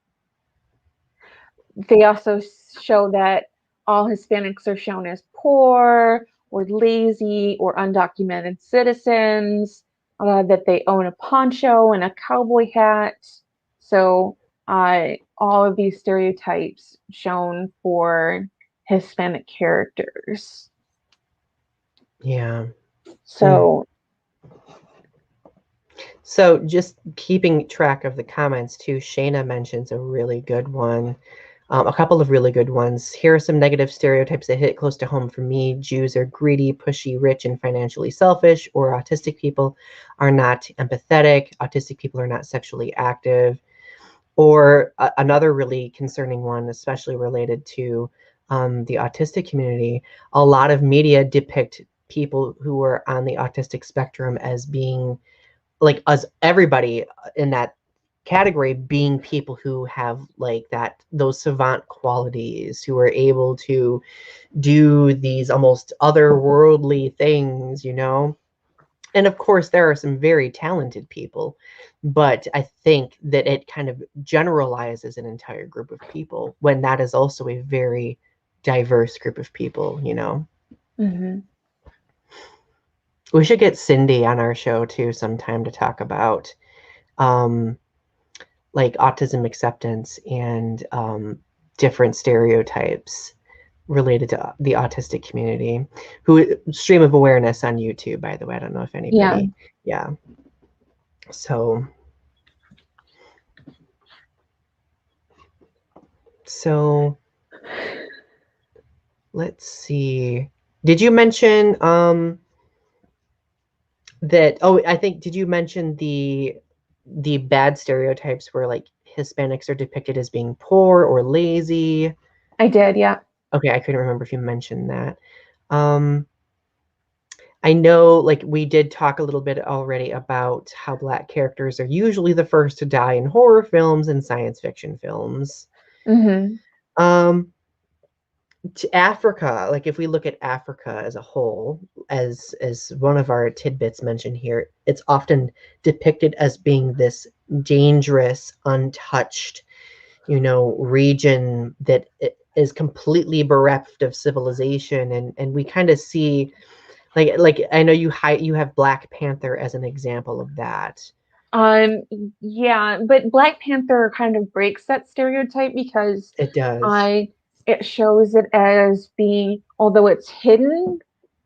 Speaker 2: they also show that all Hispanics are shown as poor or lazy or undocumented citizens, that they own a poncho and a cowboy hat. So, all of these stereotypes shown for Hispanic characters.
Speaker 1: Yeah.
Speaker 2: So,
Speaker 1: So just keeping track of the comments too, Shayna mentions a really good one. A couple of really good ones. Here are some negative stereotypes that hit close to home for me. Jews are greedy, pushy, rich, and financially selfish, or autistic people are not empathetic. Autistic people are not sexually active. Or another really concerning one, especially related to the autistic community, a lot of media depict people who are on the autistic spectrum as being like us, everybody in that category being people who have like those savant qualities, who are able to do these almost otherworldly things, and of course there are some very talented people, but I think that it kind of generalizes an entire group of people when that is also a very diverse group of people.
Speaker 2: mm-hmm.
Speaker 1: We should get Cindy on our show too sometime to talk about like autism acceptance and different stereotypes related to the autistic community. Who stream of awareness on YouTube, by the way. I don't know if anybody. Yeah. So let's see. Did you mention that? Oh, I think did you mention the bad stereotypes where like Hispanics are depicted as being poor or lazy?
Speaker 2: I did, yeah.
Speaker 1: Okay, I couldn't remember if you mentioned that. I know, like, we did talk a little bit already about how Black characters are usually the first to die in horror films and science fiction films.
Speaker 2: Mm-hmm.
Speaker 1: To Africa, like if we look at Africa as a whole, as one of our tidbits mentioned here, it's often depicted as being this dangerous, untouched, region that is completely bereft of civilization, and we kind of see like I know you have Black Panther as an example of that.
Speaker 2: Yeah, but Black Panther kind of breaks that stereotype because
Speaker 1: It does.
Speaker 2: I it shows it as being, although it's hidden,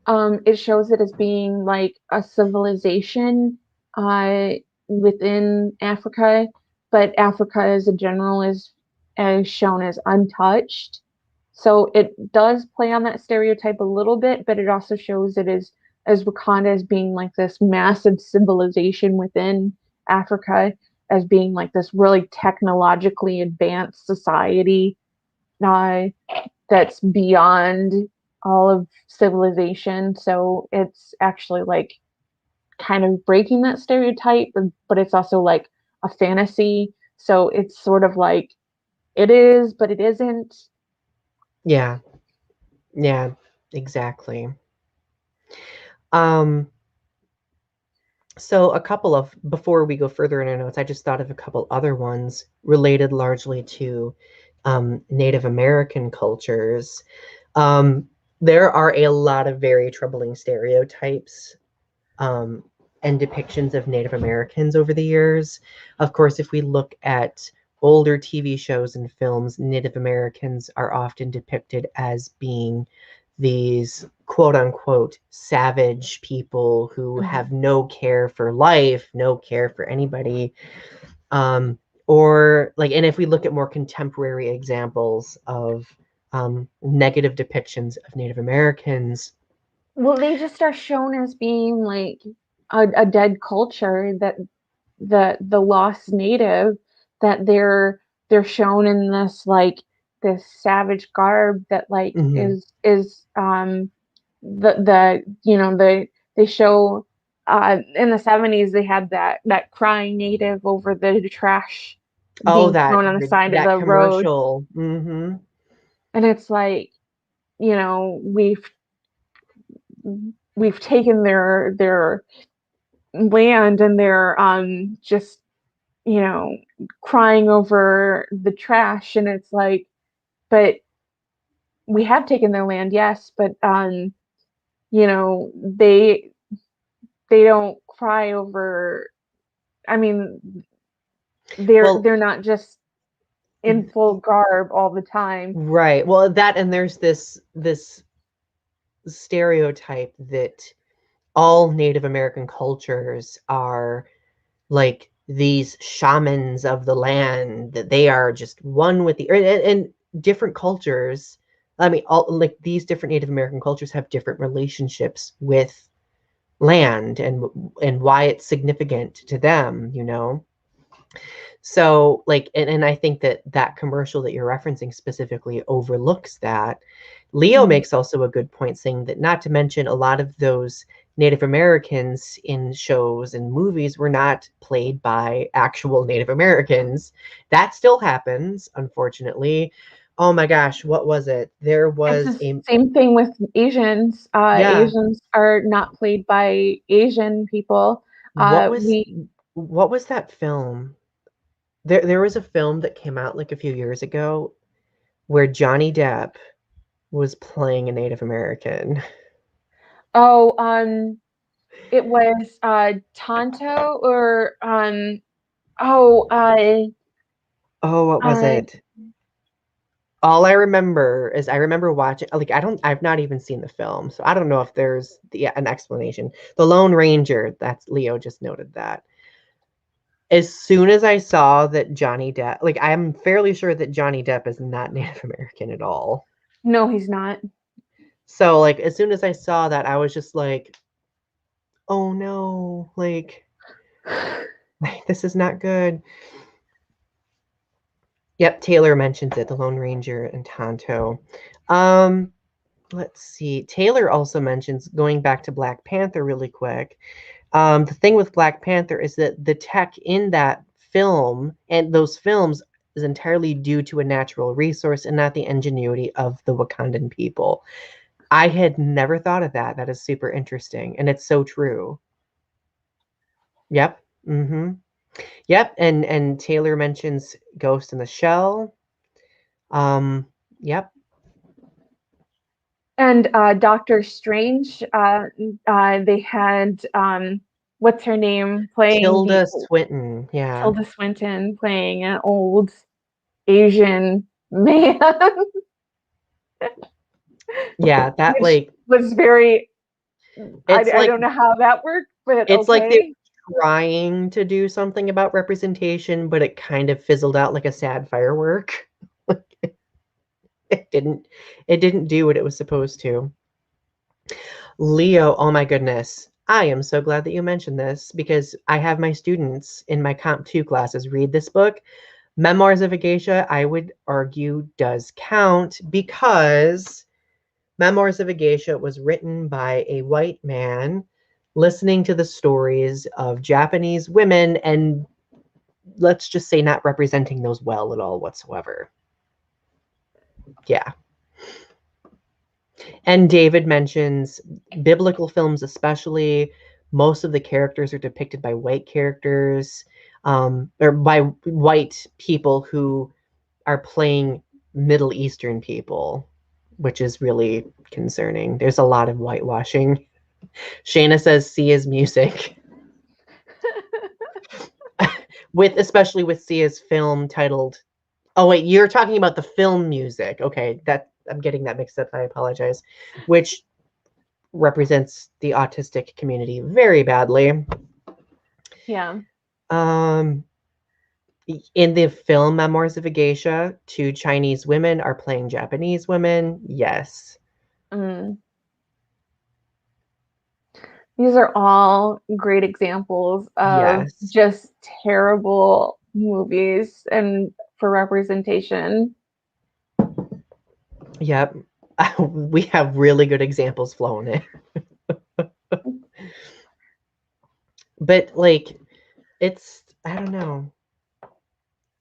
Speaker 2: it shows it as being like a civilization uh within Africa, but Africa as a general is as shown as untouched. So it does play on that stereotype a little bit, but it also shows it as Wakanda as being like this massive civilization within Africa, as being like this really technologically advanced society, uh, that's beyond all of civilization. So it's actually like kind of breaking that stereotype, but it's also like a fantasy. So it's sort of like it is, but it isn't.
Speaker 1: Yeah. Yeah, exactly. Um, so a couple of, before we go further in our notes, I just thought of a couple other ones related largely to Native American cultures. Um, there are a lot of very troubling stereotypes um, and depictions of Native Americans over the years. Of course, if we look at older TV shows and films, Native Americans are often depicted as being these quote unquote savage people who have no care for life, no care for anybody. Or like, and if we look at more contemporary examples of negative depictions of Native Americans,
Speaker 2: Well, they just are shown as being like a dead culture, that the lost native, that they're shown in this like this savage garb that like
Speaker 1: Hmm.
Speaker 2: is the you know they show in the 70s they had that crying native over the trash
Speaker 1: Oh,
Speaker 2: being thrown on the side of
Speaker 1: that
Speaker 2: the road,
Speaker 1: commercial. Hmm.
Speaker 2: and it's like, we've taken their land, and they're just, you know, crying over the trash, and it's like, but we have taken their land, yes, but you know, they don't cry over, I mean,
Speaker 1: Well,
Speaker 2: they're not just in full garb all the time.
Speaker 1: right. Well, that, and there's this stereotype that all Native American cultures are like these shamans of the land, that they are just one with the earth. And different cultures, I mean, all like these different Native American cultures have different relationships with land, and why it's significant to them, you know. So like, and I think that that commercial that you're referencing specifically overlooks that. Leo
Speaker 2: Mhm.
Speaker 1: makes also a good point, saying that not to mention a lot of those Native Americans in shows and movies were not played by actual Native Americans. That still happens, unfortunately. Oh my gosh, what was it? There
Speaker 2: It's
Speaker 1: was
Speaker 2: the
Speaker 1: a,
Speaker 2: same thing with Asians.
Speaker 1: yeah,
Speaker 2: Asians are not played by Asian people.
Speaker 1: what was
Speaker 2: We
Speaker 1: what was that film? There was a film that came out like a few years ago where Johnny Depp was playing a Native American.
Speaker 2: Oh, it was Tonto, or oh
Speaker 1: Oh, what was
Speaker 2: uh
Speaker 1: it? All I remember is I remember watching, like, I've not even seen the film, so I don't know if there's an explanation. The Lone Ranger, that's Leo just noted that. As soon as I saw that Johnny Depp, like, I'm fairly sure that Johnny Depp is not Native American at all.
Speaker 2: no, he's not.
Speaker 1: So, like, as soon as I saw that, I was just like, oh no, like, this is not good. Yep, Taylor mentions it, the Lone Ranger and Tonto. Um, let's see. Taylor also mentions, going back to Black Panther really quick. The thing with Black Panther is that the tech in that film and those films is entirely due to a natural resource and not the ingenuity of the Wakandan people. I had never thought of that. That is super interesting, and it's so true. Yep. Mm-hmm. Yep. And Taylor mentions Ghost in the Shell. Um, yep.
Speaker 2: And Doctor Strange, they had what's her name playing the
Speaker 1: Tilda Swinton. Yeah.
Speaker 2: Tilda Swinton playing an old Asian man,
Speaker 1: Yeah, that
Speaker 2: which
Speaker 1: like
Speaker 2: was very,
Speaker 1: it's
Speaker 2: I
Speaker 1: like
Speaker 2: don't know how that worked, but
Speaker 1: it's like they
Speaker 2: okay.
Speaker 1: were trying to do something about representation, but it kind of fizzled out like a sad firework. It didn't it didn't do what it was supposed to. Leo, oh my goodness. I am so glad that you mentioned this because I have my students in my Comp 2 classes read this book. Memoirs of a Geisha, I would argue, does count because Memoirs of a Geisha was written by a white man listening to the stories of Japanese women and, let's just say, not representing those well at all whatsoever. Yeah. And David mentions biblical films, especially. Most of the characters are depicted by white characters, or by white people who are playing Middle Eastern people, which is really concerning. There's a lot of whitewashing. Shayna says Sia's music, with especially with Sia's film titled. Oh wait, you're talking about the film music. Okay, that I'm getting that mixed up. I apologize. Which represents the autistic community very badly.
Speaker 2: Yeah.
Speaker 1: Um, in the film Memoirs of a Geisha, two Chinese women are playing Japanese women. Yes.
Speaker 2: Mm. These are all great examples of
Speaker 1: Yes.
Speaker 2: just terrible movies and for representation.
Speaker 1: Yep. We have really good examples flowing in. But like, I don't know.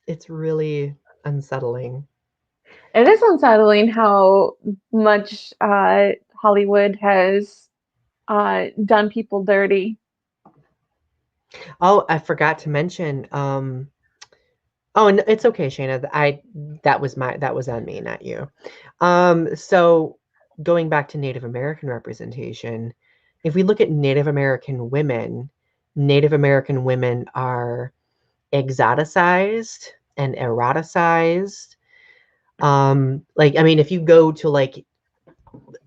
Speaker 1: It's really unsettling.
Speaker 2: It is unsettling how much Hollywood has done people dirty.
Speaker 1: Oh, I forgot to mention, oh, and it's okay, Shayna. That was on me, not you. So going back to Native American representation, if we look at Native American women are exoticized and eroticized. Like, I mean, if you go to like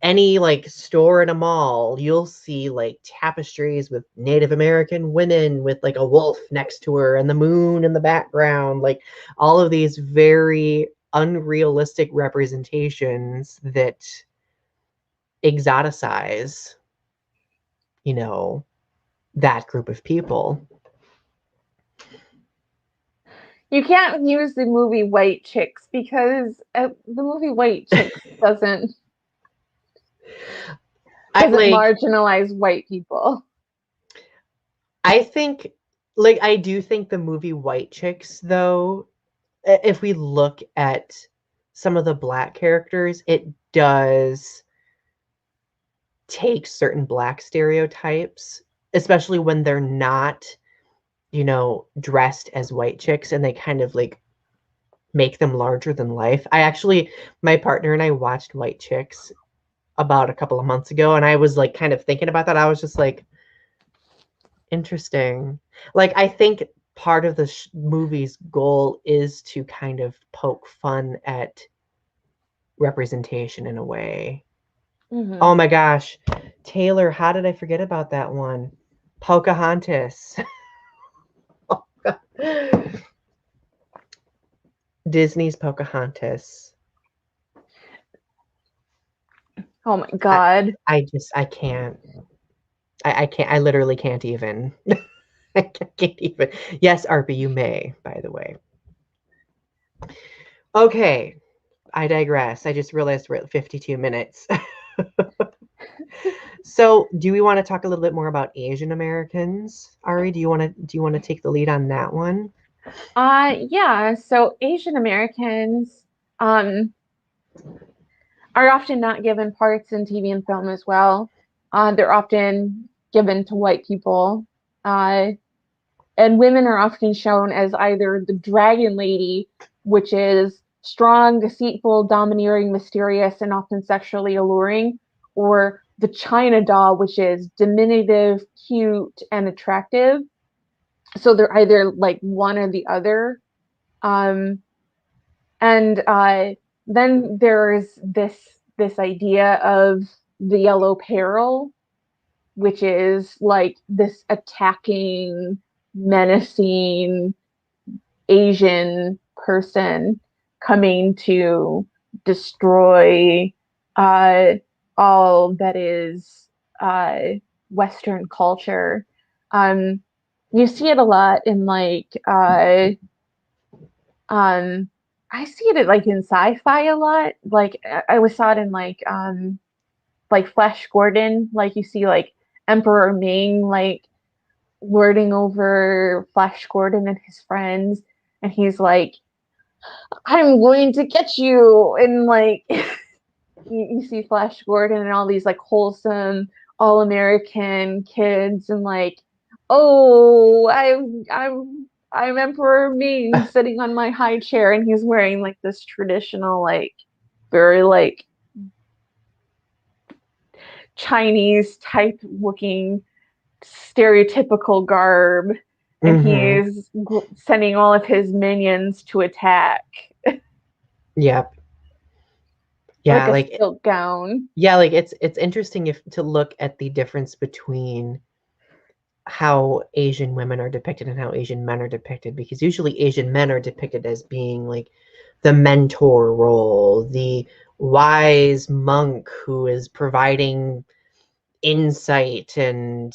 Speaker 1: any like store in a mall, you'll see like tapestries with Native American women with like a wolf next to her and the moon in the background, like all of these very unrealistic representations that exoticize, you know, that group of people.
Speaker 2: You can't use the movie White Chicks because the movie White Chicks doesn't marginalize white people.
Speaker 1: I think, like, I do think the movie White Chicks, though, if we look at some of the Black characters, it does take certain Black stereotypes, especially when they're not, dressed as white chicks, and they kind of like make them larger than life. My partner and I watched White Chicks about a couple of months ago, and I was like kind of thinking about that. I was just like, interesting. Like, I think part of the movie's goal is to kind of poke fun at representation in a way. Mm-hmm. Oh my gosh, Taylor, how did I forget about that one? Pocahontas. Oh, Disney's Pocahontas.
Speaker 2: Oh my God.
Speaker 1: I can't. I can't. I literally can't even. I can't even. Yes, Arpy, you may, by the way. Okay, I digress. I just realized we're at 52 minutes. So, do we want to talk a little bit more about Asian Americans? Ari, do you want to take the lead on that one?
Speaker 2: Yeah. So Asian Americans are often not given parts in TV and film as well. They're often given to white people. And women are often shown as either the dragon lady, which is strong, deceitful, domineering, mysterious, and often sexually alluring, or the China doll, which is diminutive, cute, and attractive. So they're either like one or the other. And then there's this idea of the yellow peril, which is like this attacking, menacing Asian person coming to destroy all that is Western culture. You see it a lot in like I see it like in sci-fi a lot. Like I saw it in like Flash Gordon. Like you see like Emperor Ming like lording over Flash Gordon and his friends, and he's like, "I'm going to get you," and like you see Flash Gordon and all these like wholesome all-American kids, and like, oh, I'm Emperor Ming sitting on my high chair, and he's wearing like this traditional like very like Chinese type looking stereotypical garb, and he's sending all of his minions to attack.
Speaker 1: Yep. Yeah,
Speaker 2: like a silk gown.
Speaker 1: Yeah, like it's interesting to look at the difference between how Asian women are depicted and how Asian men are depicted, because usually Asian men are depicted as being like the mentor role, the wise monk who is providing insight and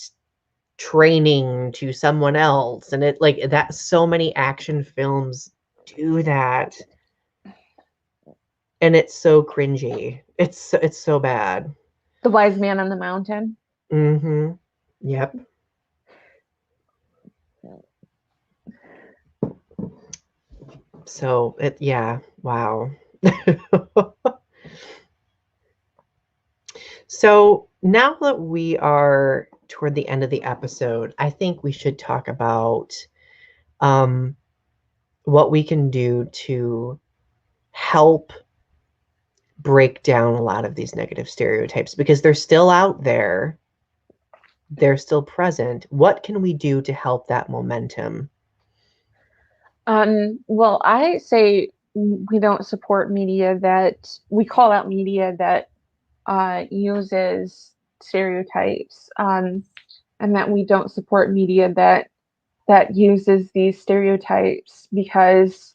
Speaker 1: training to someone else. And it like that, so many action films do that. And it's so cringy. It's so bad.
Speaker 2: The Wise Man on the Mountain.
Speaker 1: Mm-hmm. Yep. So yeah, wow. So now that we are toward the end of the episode, I think we should talk about what we can do to help break down a lot of these negative stereotypes, because they're still out there. They're still present. What can we do to help that momentum?
Speaker 2: Well, I say we don't support media that we call out media that uses stereotypes, and that we don't support media that uses these stereotypes because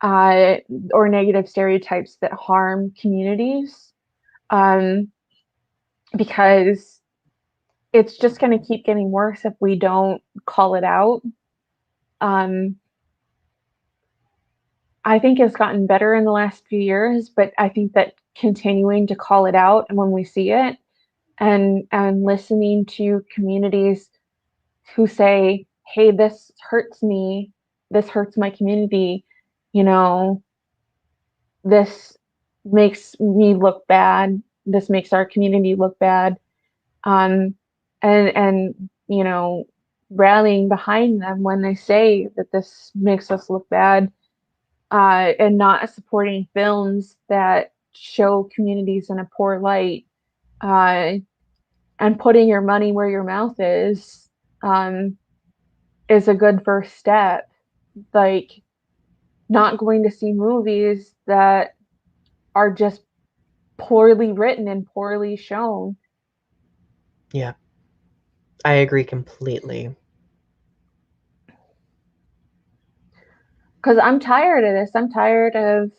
Speaker 2: or negative stereotypes that harm communities, because it's just going to keep getting worse if we don't call it out. I think it's gotten better in the last few years, but I think that continuing to call it out and when we see it, and listening to communities who say, "Hey, this hurts me. This hurts my community. You know, this makes me look bad. This makes our community look bad." And rallying behind them when they say that this makes us look bad, and not supporting films that show communities in a poor light, and putting your money where your mouth is a good first step. Like, not going to see movies that are just poorly written and poorly shown.
Speaker 1: Yeah, I agree completely.
Speaker 2: Because I'm tired of this. I'm tired of,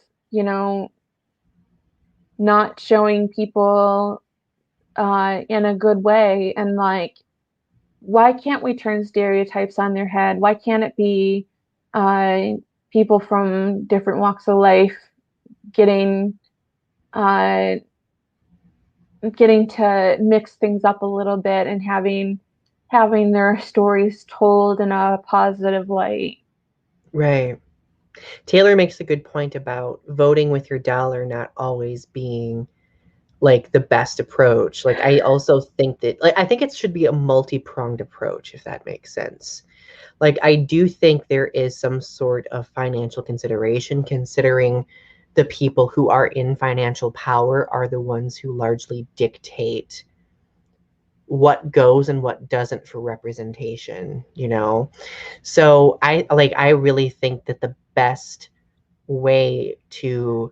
Speaker 2: not showing people in a good way. And like, why can't we turn stereotypes on their head? Why can't it be uh, people from different walks of life getting uh, getting to mix things up a little bit and having their stories told in a positive light?
Speaker 1: Right. Taylor makes a good point about voting with your dollar not always being like the best approach. Like I also think that I think it should be a multi-pronged approach, if that makes sense. Like I do think there is some sort of financial consideration, considering the people who are in financial power are the ones who largely dictate what goes and what doesn't for representation, you know? So I really think that the best way to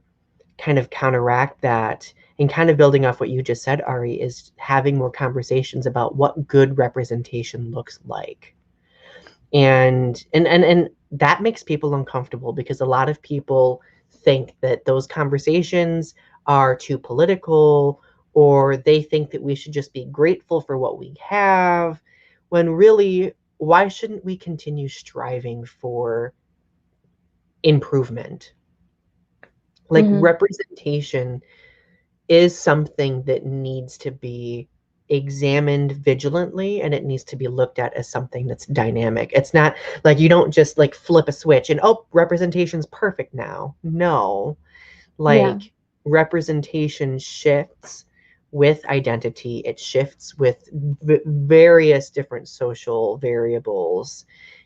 Speaker 1: kind of counteract that, and kind of building off what you just said, Ari, is having more conversations about what good representation looks like. And that makes people uncomfortable, because a lot of people think that those conversations are too political, or they think that we should just be grateful for what we have, when really, why shouldn't we continue striving for improvement? Like
Speaker 2: Mm-hmm.
Speaker 1: representation is something that needs to be examined vigilantly, and it needs to be looked at as something that's dynamic. It's not like you don't just like flip a switch and, oh, representation's perfect now. No,
Speaker 2: Yeah.
Speaker 1: like representation shifts with identity, it shifts with various different social variables,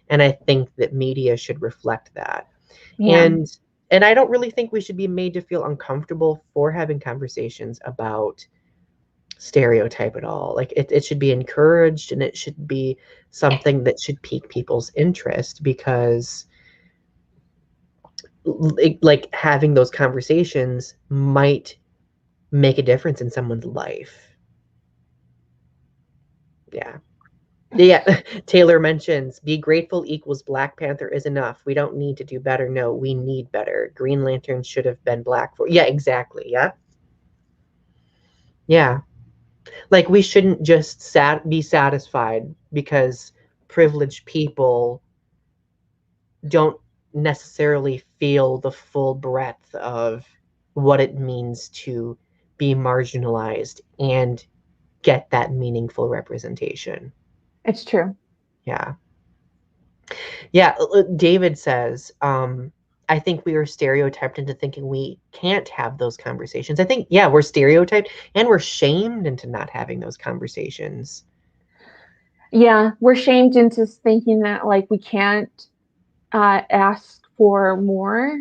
Speaker 1: and I think that media should reflect that.
Speaker 2: Yeah.
Speaker 1: And I don't really think we should be made to feel uncomfortable for having conversations about stereotype at all. Like it should be encouraged, and it should be something that should pique people's interest, because like having those conversations might make a difference in someone's life. Yeah. Yeah. Taylor mentions be grateful equals Black Panther is enough. We don't need to do better. No, we need better. Green Lantern should have been black for. Yeah, exactly. Yeah. Yeah. Like, we shouldn't just be satisfied because privileged people don't necessarily feel the full breadth of what it means to be marginalized and get that meaningful representation.
Speaker 2: It's true.
Speaker 1: Yeah. Yeah. David says, I think we are stereotyped into thinking we can't have those conversations. I think, yeah, we're stereotyped and we're shamed into not having those conversations.
Speaker 2: Yeah, we're shamed into thinking that like we can't ask for more,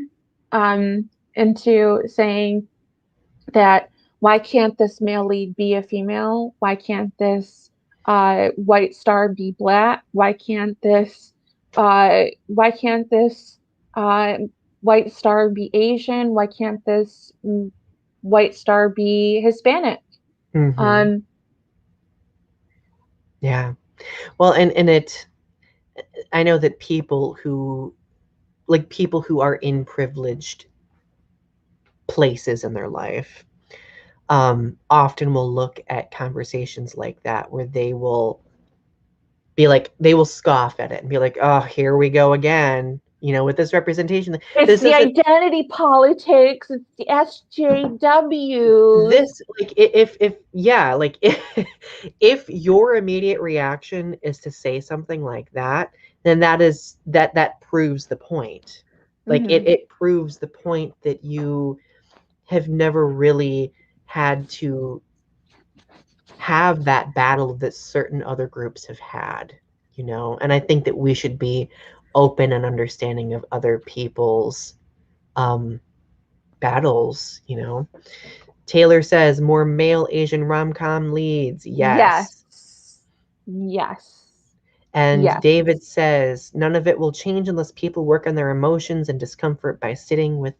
Speaker 2: into saying that why can't this male lead be a female? Why can't this white star be black? Why can't this uh, white star be Asian? Why can't this white star be Hispanic?
Speaker 1: Mm-hmm. Yeah. Well, and I know that people who are in privileged places in their life often will look at conversations like that where they will scoff at it and be like, oh, here we go again, with this representation.
Speaker 2: It's
Speaker 1: This
Speaker 2: the
Speaker 1: isn't
Speaker 2: identity politics. It's the SJWs.
Speaker 1: this like if yeah, like if your immediate reaction is to say something like that, then that proves the point. Like it proves the point that you have never really had to have that battle that certain other groups have had, and I think that we should be open and understanding of other people's battles. Taylor says more male Asian rom-com leads. Yes.
Speaker 2: Yes.
Speaker 1: And David says none of it will change unless people work on their emotions and discomfort by sitting with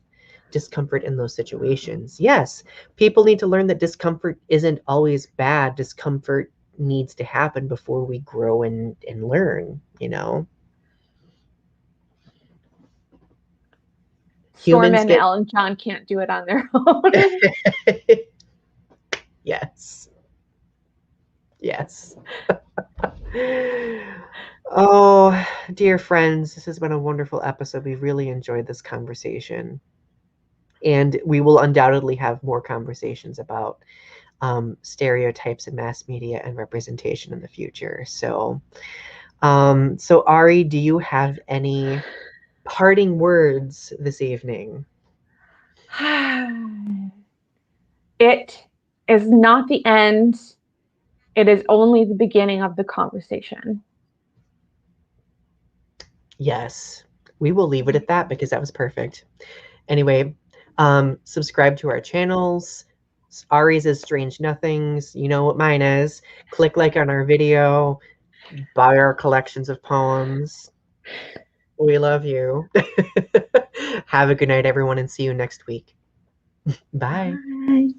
Speaker 1: discomfort in those situations. Yes, people need to learn that discomfort isn't always bad. Discomfort needs to happen before we grow and learn,
Speaker 2: Storm and Ellen John can't do it on their own.
Speaker 1: Yes. Oh, dear friends, this has been a wonderful episode. We really enjoyed this conversation. And we will undoubtedly have more conversations about stereotypes in mass media and representation in the future. So, Ari, do you have any parting words this evening?
Speaker 2: It is not the end. It is only the beginning of the conversation.
Speaker 1: Yes, we will leave it at that because that was perfect. Anyway, subscribe to our channels. Ari's is Strange Nothings. You know what mine is. Click like on our video. Buy our collections of poems. We love you. Have a good night, everyone, and see you next week. Bye.
Speaker 2: Bye.